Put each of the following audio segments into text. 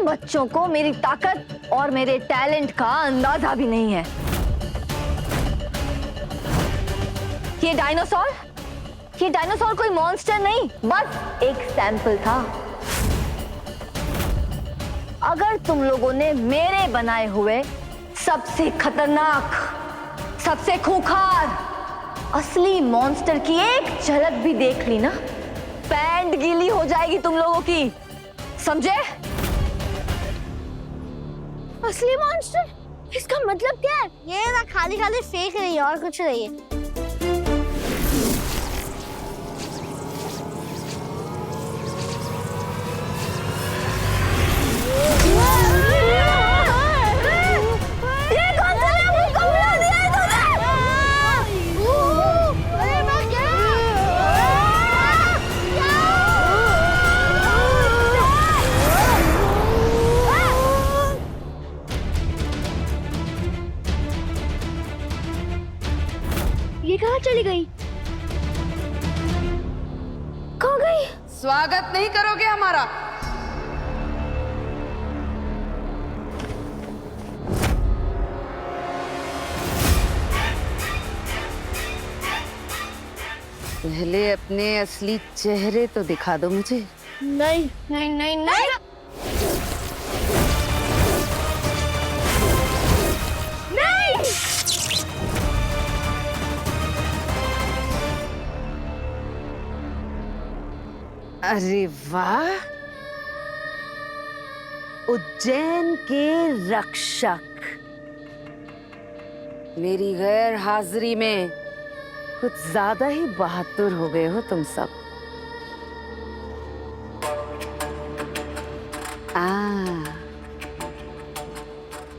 तुम बच्चों को मेरी ताकत और मेरे टैलेंट का अंदाजा भी नहीं है। ये डायनासोर कोई मॉन्स्टर नहीं, बस एक सैंपल था। अगर तुम लोगों ने मेरे बनाए हुए सबसे खतरनाक, सबसे खूंखार, असली मॉन्स्टर की एक झलक भी देख ली ना, पैंट गीली हो जाएगी तुम लोगों की, समझे? असली मॉन्स्टर? इसका मतलब क्या है? ये ना खाली खाली फेक रही है और कुछ नहीं है। ये कहाँ चली गई? कहाँ गई? स्वागत नहीं करोगे हमारा? पहले अपने असली चेहरे तो दिखा दो मुझे। नहीं नहीं नहीं नहीं। अरे वाह, उज्जैन के रक्षक, मेरी गैर हाजिरी में कुछ ज्यादा ही बहादुर हो गए हो तुम सब।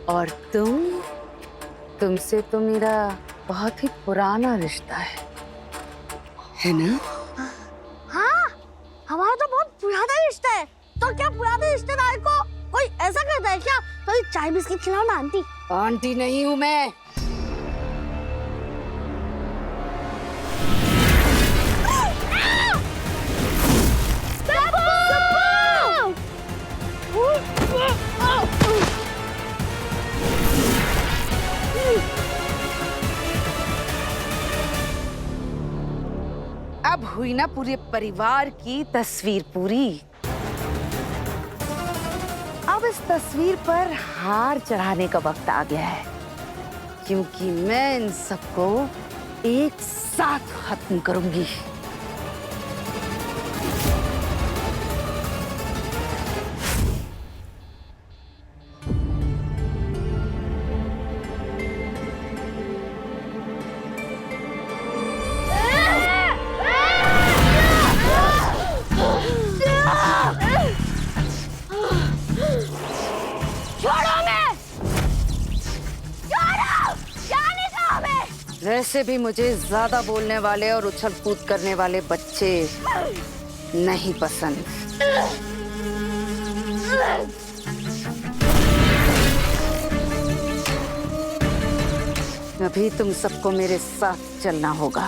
और तुमसे तो मेरा बहुत ही पुराना रिश्ता है ना? हमारा तो बहुत पुराना रिश्ता है। तो क्या पुराने रिश्तेदार को कोई ऐसा करता है क्या? तो चाय बिस्किट खिलाओ ना आंटी। आंटी नहीं हूं मैं। अब हुई ना पूरे परिवार की तस्वीर पूरी। अब इस तस्वीर पर हार चढ़ाने का वक्त आ गया है, क्योंकि मैं इन सबको एक साथ खत्म करूंगी। वैसे भी मुझे ज्यादा बोलने वाले और उछल कूद करने वाले बच्चे नहीं पसंद। अभी तुम सबको मेरे साथ चलना होगा।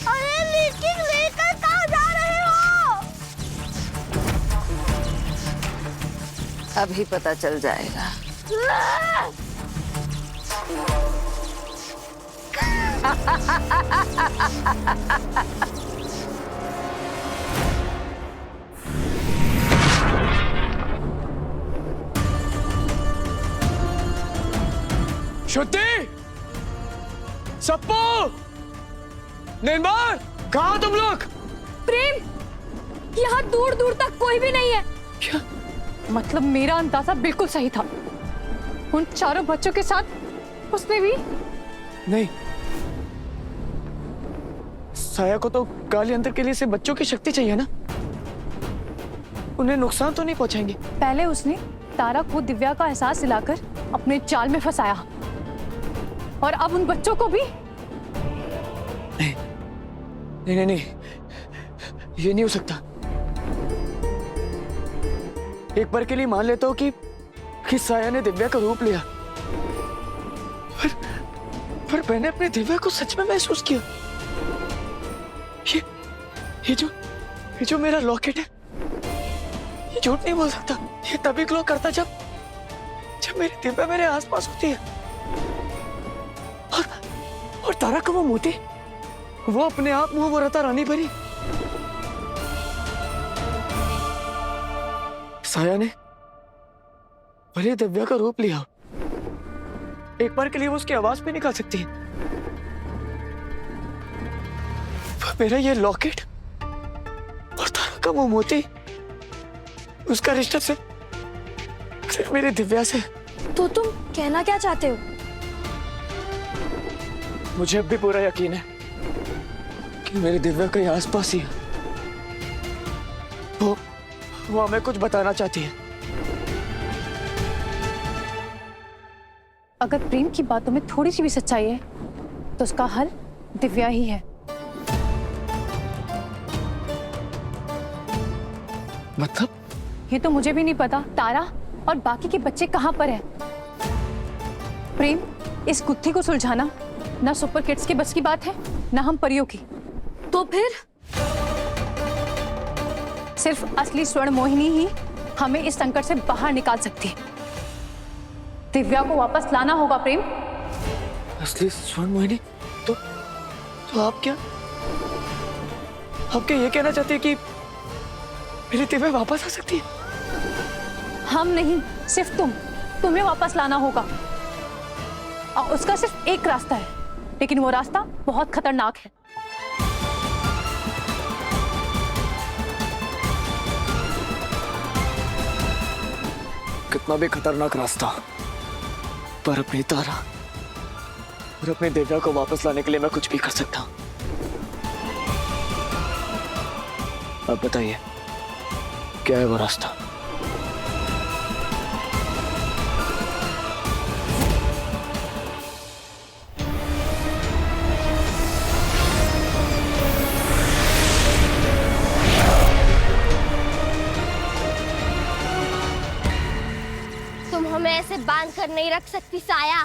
अरे लेकिन लेकर कहाँ जा रहे हो? अभी पता चल जाएगा। श्रुति, सप्पू, निर्मल, कहाँ तुम लोग? प्रेम, यहाँ दूर दूर तक कोई भी नहीं है। क्या? मतलब मेरा अंदाजा बिल्कुल सही था। उन चारों बच्चों के साथ उसने भी। नहीं, साया को तो काली अंतर के लिए सिर्फ बच्चों की शक्ति चाहिए ना, उन्हें नुकसान तो नहीं पहुंचाएंगे। पहले उसने तारा को दिव्या का एहसास दिलाकर अपने जाल में फंसाया, और अब उन बच्चों को भी। नहीं, नहीं, नहीं, नहीं, ये नहीं हो सकता। एक बार के लिए मान लेता हूं कि साया ने दिव्या का रूप लिया, पर मैंने अपनी दिव्या को सच में महसूस किया। ये जो मेरा लॉकेट है, झूठ नहीं बोल सकता। ये तभी ग्लो करता जब जब मेरी दिव्या मेरे आसपास होती है। और तारा का वो मोती, वो अपने आप मुंह बोराता रानी भरी। साया ने भले दिव्या का रूप लिया, एक बार के लिए वो उसकी आवाज भी निकाल सकती है। मेरा ये लॉकेट और तारा का वो मोती, उसका रिश्ता सिर्फ मेरी दिव्या से। तो तुम कहना क्या चाहते हो? मुझे अब भी पूरा यकीन है कि मेरी दिव्या कहीं आसपास ही है। वो हमें कुछ बताना चाहती है। अगर प्रेम की बातों में थोड़ी सी भी सच्चाई है तो उसका हल दिव्या ही है। मतलब? ये तो मुझे भी नहीं पता तारा और बाकी के बच्चे कहां पर हैं। प्रेम, इस गुत्थी को सुलझाना ना सुपर किड्स के बस की बात है, ना हम परियों की। तो फिर सिर्फ असली स्वर्ण मोहिनी ही हमें इस संकट से बाहर निकाल सकती है। दिव्या को वापस लाना होगा प्रेम। असली स्वर्ण मोहिनी? तो आप क्या ये कहना चाहते हैं कि मेरी दिव्या वापस आ सकती है? हम नहीं, सिर्फ तुम्हें वापस लाना होगा। और उसका सिर्फ एक रास्ता है, लेकिन वो रास्ता बहुत खतरनाक है। कितना भी खतरनाक रास्ता, पर अपनी तारा और अपनी दिव्या को वापस लाने के लिए मैं कुछ भी कर सकता हूं। अब बताइए, क्या है वो रास्ता? तुम हमें ऐसे बांध कर नहीं रख सकती साया।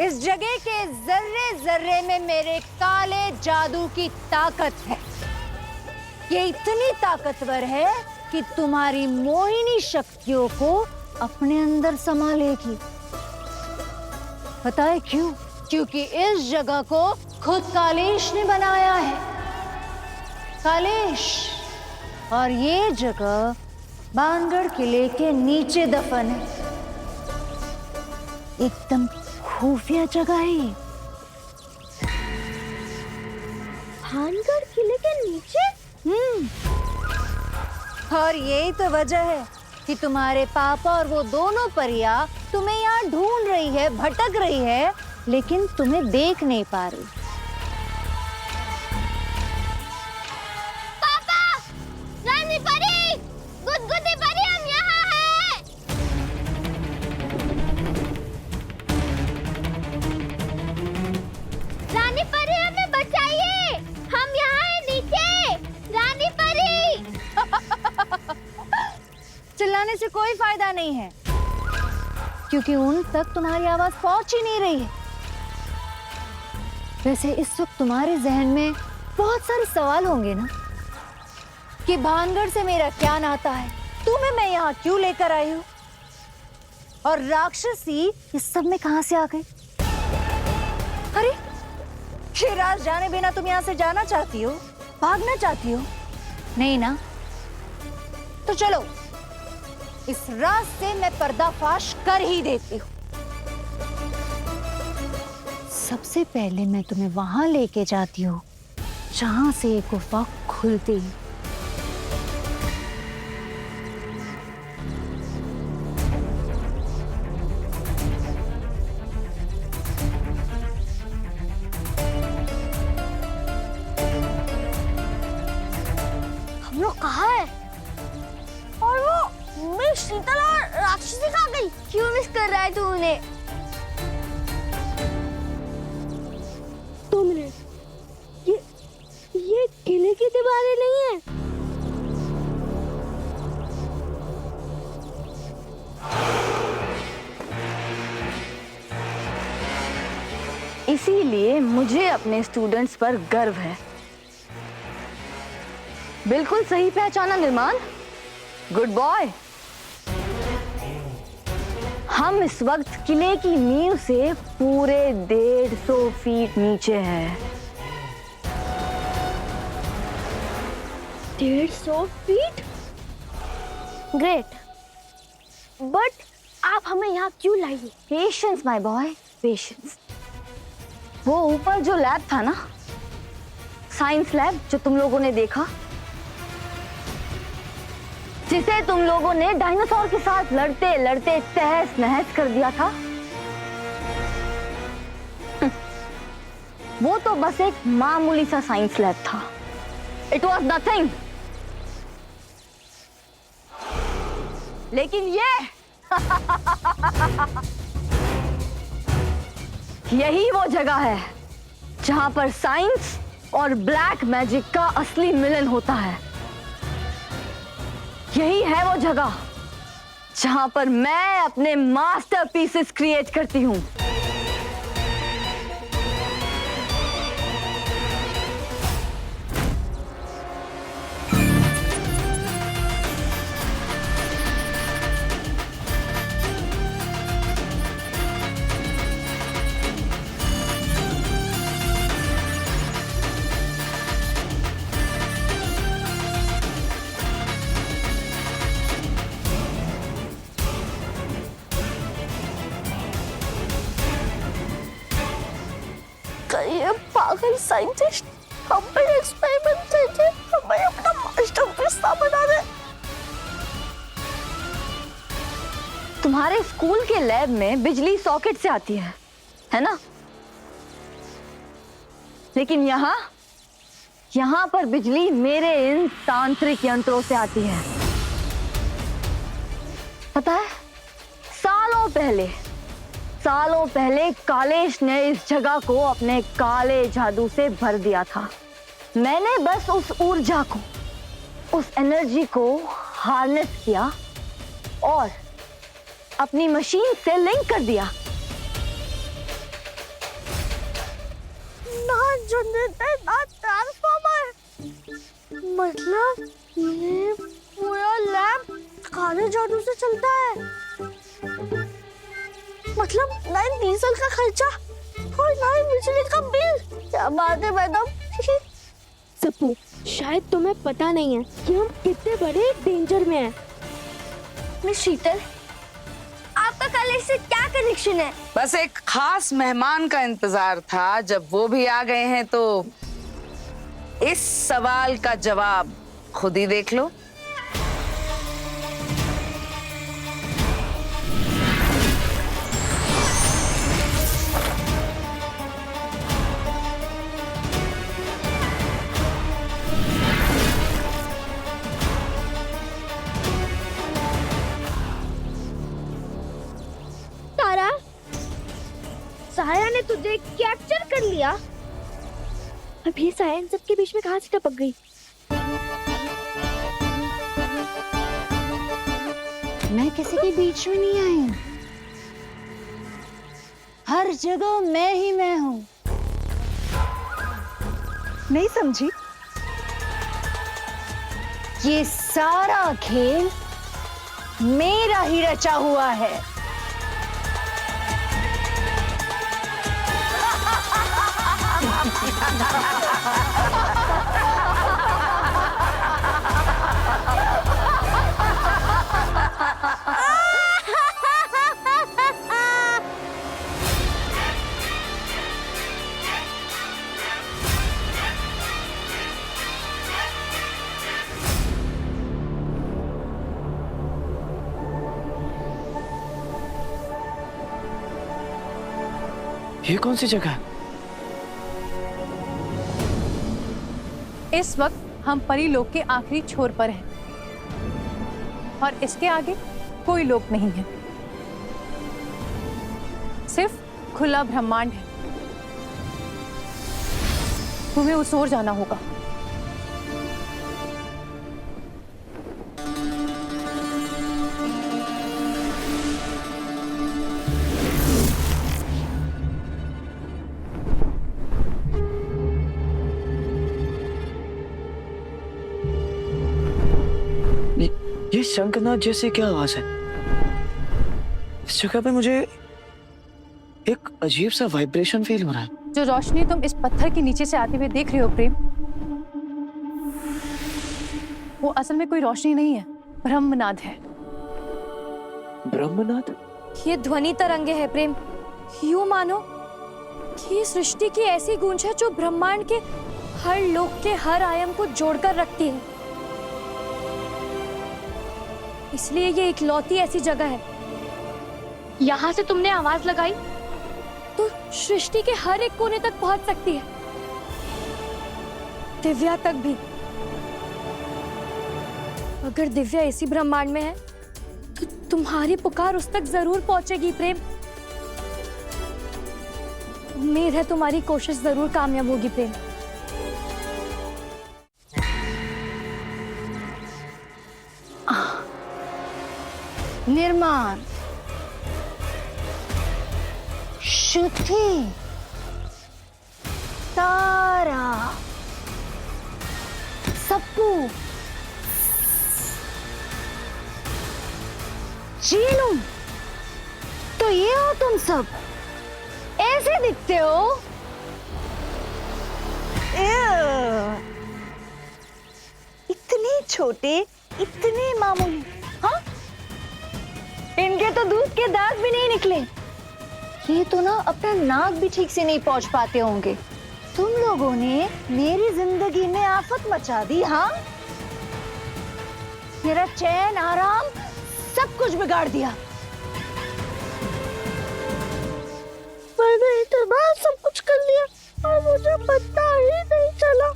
इस जगह के जर्रे जर्रे में मेरे काले जादू की ताकत है। ये इतनी ताकतवर है कि तुम्हारी मोहिनी शक्तियों को अपने अंदर समा लेगी। पता है क्यों? क्योंकि इस जगह को खुद कालेश ने बनाया है। कालेश, और ये जगह बानगढ़ किले के नीचे दफन है। एकदम खुफिया जगह है। भानगढ़ किले के नीचे? और यही तो वजह है कि तुम्हारे पापा और वो दोनों परियां तुम्हें यहाँ ढूंढ रही है, भटक रही है, लेकिन तुम्हें देख नहीं पा रही। पापा! रानी परी! गुदगुदी परी, हम यहाँ हैं! रानी परी, हमें बचाइए! हम यहाँ हैं नीचे! रानी परी! चिल्लाने से कोई फायदा नहीं है, क्योंकि उन तक तुम्हारी आवाज पहुंच ही नहीं रही है। वैसे इस वक्त तुम्हारे जहन में बहुत सारे सवाल होंगे ना, कि भानगढ़ से मेरा क्या नाता है, तुम्हें मैं यहाँ क्यों लेकर आई हूँ, और राक्षसी इस सब में कहां से आ गई? अरे, ये राज जाने बिना तुम यहाँ से जाना चाहती हो, भागना चाहती हो? नहीं ना? तो चलो, इस राज से मैं पर्दाफाश कर ही देती हूँ। सबसे पहले मैं तुम्हें वहां लेके जाती हूँ जहां से एक गुफा खुलती है। हम लोग कहाँ हैं? और वो मिस शीतल और राक्षसी कहाँ गई? क्यों मिस कर रहा है तू उन्हें? 2 मिनट, ये किले की दीवारें नहीं है। इसीलिए मुझे अपने स्टूडेंट्स पर गर्व है। बिल्कुल सही पहचाना निर्माण, गुड बॉय। हम इस वक्त किले की नींव से पूरे 150 फीट नीचे हैं। 150 फीट? ग्रेट, बट आप हमें यहाँ क्यों लाइए? Patience my boy, patience. वो ऊपर जो लैब था ना, साइंस लैब, जो तुम लोगों ने देखा, जिसे तुम लोगों ने डायनासोर के साथ लड़ते लड़ते तहस नहस कर दिया था, वो तो बस एक मामूली सा साइंस लैब था। It was nothing. लेकिन यही वो जगह है जहां पर साइंस और ब्लैक मैजिक का असली मिलन होता है। यही है वो जगह जहां पर मैं अपने मास्टरपीसेस क्रिएट करती हूं। ये पागल साइंटिस्ट हम पे एक्सपेरिमेंट करके हमें अपना मास्टरपीस बना दे। तुम्हारे स्कूल के लैब में बिजली सॉकेट से आती है ना? लेकिन यहाँ पर बिजली मेरे इन तांत्रिक यंत्रों से आती है। पता है, सालों पहले कालेश ने इस जगह को अपने काले जादू से भर दिया था। मैंने बस उस ऊर्जा को, उस एनर्जी को हार्नेस किया और अपनी मशीन से लिंक कर दिया। ना जनरेटर, ना ट्रांसफार्मर, मतलब ये पूरा लैब काले जादू से चलता है। मतलब ना डीजल का खर्चा और ना बिजली का बिल। क्या बात है मैडम। सप्पू, शायद तुम्हें पता नहीं है कि हम कितने बड़े डेंजर में हैं। मिस शीतल, आपका कालेज से क्या कनेक्शन है? बस एक खास मेहमान का इंतजार था। जब वो भी आ गए हैं तो इस सवाल का जवाब खुद ही देख लो। साया ने तुझे कैप्चर कर लिया। अब ये साया इन सबके बीच में कहाँ से टपक गई? मैं किसी के बीच में नहीं आई हूँ। हर जगह मैं ही मैं हूँ। नहीं समझी? ये सारा खेल मेरा ही रचा हुआ है। ये कौन सी जगह है? इस वक्त हम परी लोक के आखिरी छोर पर हैं और इसके आगे कोई लोक नहीं है, सिर्फ खुला ब्रह्मांड है। तुम्हें उस ओर जाना होगा। ये शंखनाद जैसे क्या आवाज है? इस जगह पे मुझे एक अजीब सा वाइब्रेशन फील हो रहा है। जो रोशनी तुम इस पत्थर के नीचे से आते हुए देख रहे हो प्रेम, वो असल में कोई रोशनी नहीं है, ब्रह्मनाद है। ब्रह्मनाद? ये ध्वनि तरंगे है प्रेम। यूं मानो कि ये सृष्टि की ऐसी गूंज है जो ब्रह्मांड के हर लोक के हर आयाम को जोड़कर रखती है। इसलिए ये इकलौती ऐसी जगह है, यहाँ से तुमने आवाज लगाई तो सृष्टि के हर एक कोने तक पहुंच सकती है, दिव्या तक भी। अगर दिव्या इसी ब्रह्मांड में है तो तुम्हारी पुकार उस तक जरूर पहुंचेगी प्रेम। उम्मीद है तुम्हारी कोशिश जरूर कामयाब होगी प्रेम। निर्माण, शुद्धि, तारा, सप्पू, चीनू, तो ये हो तुम सब? ऐसे दिखते हो? इतने छोटे, इतने मामूली। हाँ, इनके तो दूध के दांत भी नहीं निकले। ये तो ना अपना नाक भी ठीक से नहीं पहुंच पाते होंगे। तुम लोगों ने मेरी जिंदगी में आफत मचा दी। हाँ, मेरा चैन आराम सब कुछ बिगाड़ दिया। मैंने इतना सब कुछ कर लिया और मुझे पता ही नहीं चला।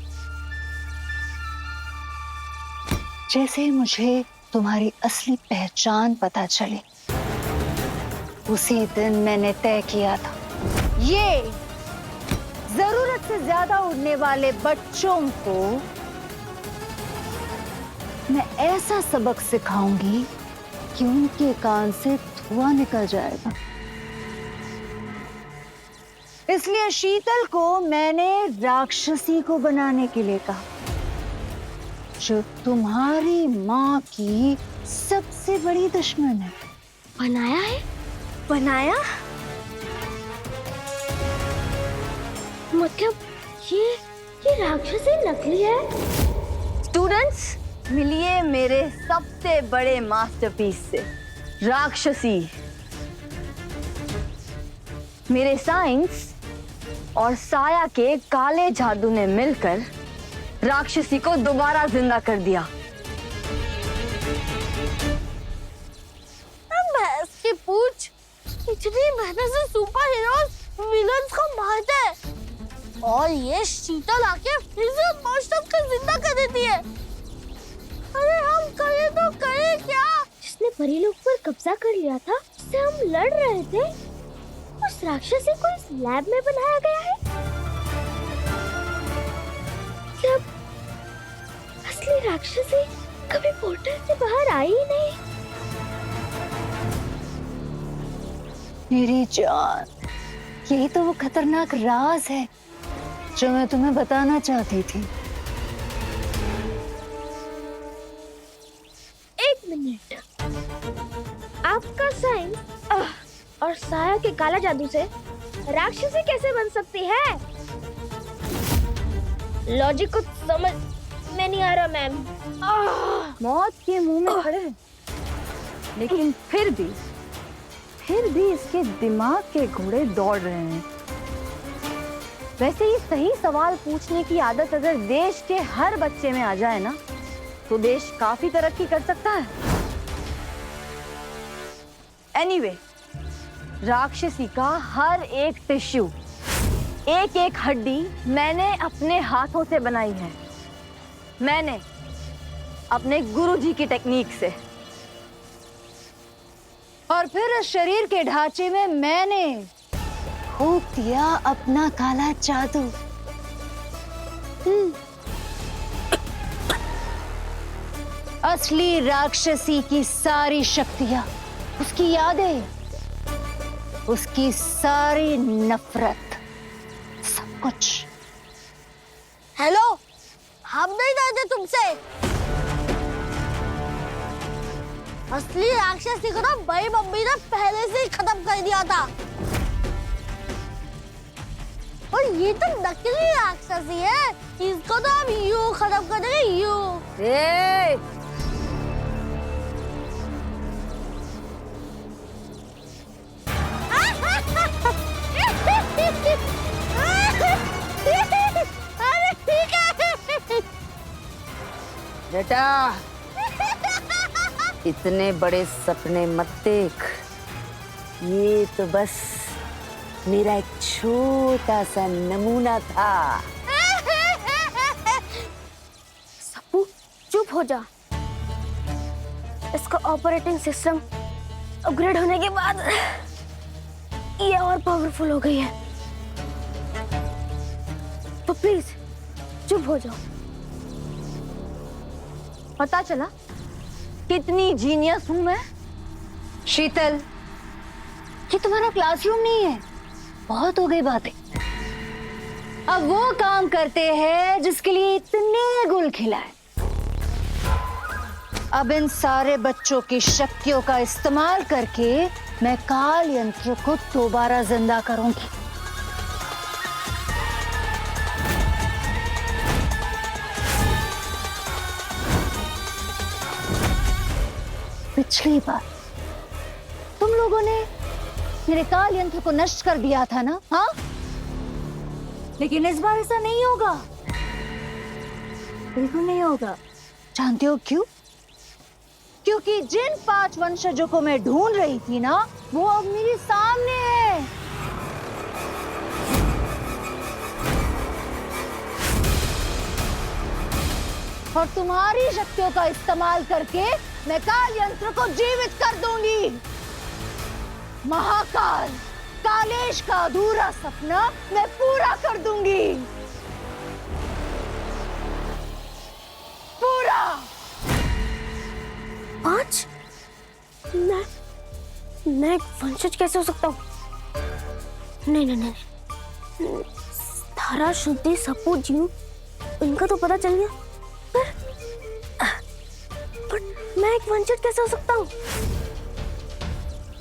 जैसे मुझे तुम्हारी असली पहचान पता चली, उसी दिन मैंने तय किया था, ये जरूरत से ज्यादा उड़ने वाले बच्चों को मैं ऐसा सबक सिखाऊंगी कि उनके कान से धुआं निकल जाएगा। इसलिए शीतल को मैंने राक्षसी को बनाने के लिए कहा, जो तुम्हारी माँ की सबसे बड़ी दुश्मन है। बनाया है? बनाया? मतलब ये राक्षसी नकली है? स्टूडेंट्स, मिलिए मेरे सबसे बड़े मास्टरपीस से, राक्षसी। मेरे साइंस और साया के काले जादू ने मिलकर राक्षसी को दोबारा जिंदा कर दिया। भैंस की पूछ, इतनी मेहनत से सुपर हीरोज विलन्स को मारते हैं और ये शीतल आके फिर से मौसम को जिंदा कर देती है। अरे हम करें तो करें क्या? जिसने परी लोग पर कब्जा कर लिया था, जिससे हम लड़ रहे थे, उस राक्षसी को इस लैब में बनाया गया है। मतलब असली राक्षसी कभी पोर्टल से बाहर आई ही नहीं। मेरी जान, यही तो वो खतरनाक राज है जो मैं तुम्हें बताना चाहती थी। एक मिनट, आपका साइंस और साया के काला जादू से राक्षसी कैसे बन सकती है? लॉजिक को समझ में नहीं आ रहा मैम। मौत के मुंह में खड़े हैं, लेकिन फिर भी इसके दिमाग के घोड़े दौड़ रहे हैं। वैसे ही सही सवाल पूछने की आदत अगर देश के हर बच्चे में आ जाए ना, तो देश काफी तरक्की कर सकता है। एनीवे, राक्षसी का हर एक टिश्यू, एक एक हड्डी मैंने अपने हाथों से बनाई है। मैंने अपने गुरुजी की टेक्निक से। और फिर इस शरीर के ढांचे में मैंने फूंक दिया अपना काला जादू। असली राक्षसी की सारी शक्तियां, उसकी यादें, उसकी सारी नफरत, सब कुछ। हेलो, हम नहीं डरते तुमसे। असली राक्षसी को तो बड़ी मम्मी ने पहले से ही खत्म कर दिया था। और ये तो नकली राक्षसी है, इसको तो हम यूं खत्म कर देंगे, यूं। अरे ठीक है। बेटा इतने बड़े सपने मत देख, ये तो बस मेरा एक छोटा सा नमूना था। सप्पू चुप हो जा। इसका ऑपरेटिंग सिस्टम अपग्रेड होने के बाद ये और पावरफुल हो गई है, तो प्लीज चुप हो जाओ। पता चला कितनी जीनियस हूं मैं। शीतल, ये तुम्हारा क्लासरूम नहीं है, बहुत हो गई बातें। अब वो काम करते हैं जिसके लिए इतने गुल खिलाए। अब इन सारे बच्चों की शक्तियों का इस्तेमाल करके मैं काल यंत्र को दोबारा जिंदा करूंगी। पिछली बार तुम लोगों ने मेरे काल यंत्र को नष्ट कर दिया था ना, हाँ? लेकिन इस बार ऐसा नहीं होगा, बिल्कुल नहीं होगा। जानते हो क्यों? क्योंकि जिन 5 वंशजों को मैं ढूंढ रही थी ना, वो अब मेरे सामने है। और तुम्हारी शक्तियों का इस्तेमाल करके मैं काल यंत्र को जीवित कर दूंगी। महाकाल कालेश का अधूरा सपना मैं पूरा कर दूंगी, पूरा। 5? मैं एक वंशज कैसे हो सकता हूँ? नहीं नहीं नहीं, धारा, शुद्धि, सप्पू, जीव, इनका तो पता चल गया, पर मैं एक वंशज कैसे हो सकता हूँ?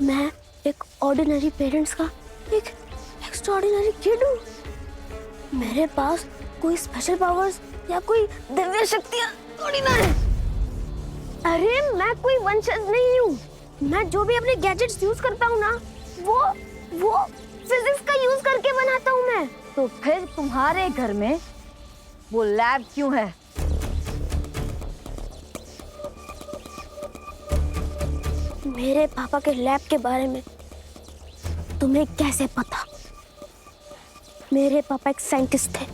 मैं एक ऑर्डिनरी पेरेंट्स का एक एक्स्ट्राऑर्डिनरी किड हूँ। मेरे पास कोई स्पेशल पावर्स या कोई दिव्य शक्तियाँ थोड़ी ना है। अरे मैं कोई वंशज नहीं हूँ। मैं जो भी अपने गैजेट्स यूज करता हूँ ना, वो फिजिक्स का यूज करके बनाता हूँ मैं। तो फिर तुम्हारे घर में वो लैब क्यों है? मेरे पापा के लैब के बारे में तुम्हें कैसे पता? मेरे पापा एक साइंटिस्ट थे।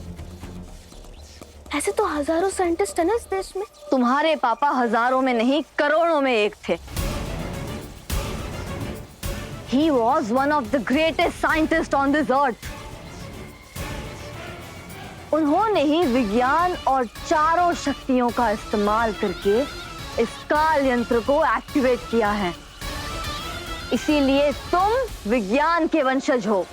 ऐसे तो हजारों साइंटिस्ट है ना इस देश में। तुम्हारे पापा हजारों में नहीं, करोड़ों में एक थे। He was one of the greatest scientists on this earth. उन्होंने ही विज्ञान और चारों शक्तियों का इस्तेमाल करके इस काल यंत्र को एक्टिवेट किया है। इसीलिए तुम विज्ञान के वंशज हो।